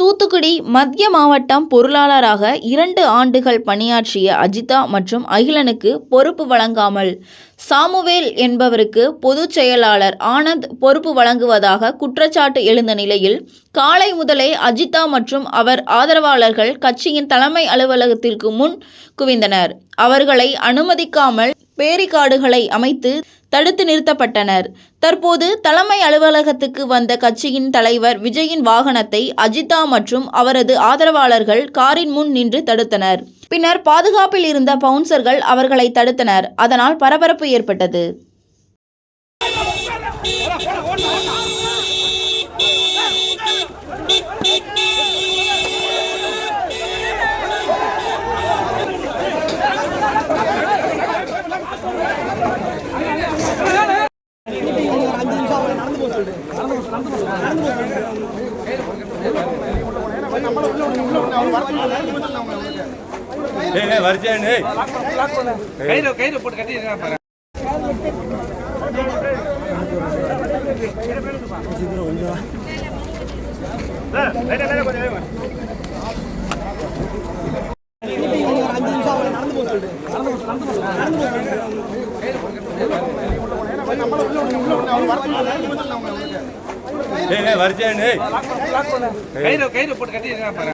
தூத்துக்குடி மத்திய மாவட்டம் பொருளாளராக 2 ஆண்டுகள் பணியாற்றிய அஜிதா மற்றும் அகிலனுக்கு பொறுப்பு வழங்காமல் சாமுவேல் என்பவருக்கு பொதுச் செயலாளர் ஆனந்த் பொறுப்பு வழங்குவதாக குற்றச்சாட்டு எழுந்த நிலையில் காலை முதலே அஜிதா மற்றும் அவர் ஆதரவாளர்கள் கட்சியின் தலைமை அலுவலகத்திற்கு முன் குவிந்தனர். அவர்களை அனுமதிக்காமல் பேரிகார்டுகளை அமைத்து தடுத்து நிறுத்தப்பட்டனர். தற்போது தலைமை அலுவலகத்துக்கு வந்த கட்சியின் தலைவர் விஜயின் வாகனத்தை அஜிதா மற்றும் அவரது ஆதரவாளர்கள் காரின் முன் நின்று தடுத்தனர். பின்னர் பாதுகாப்பில் இருந்த பவுன்சர்கள் அவர்களை தடுத்தனர். அதனால் பரபரப்பு ஏற்பட்டது. கயிறு போட்டு கட்டி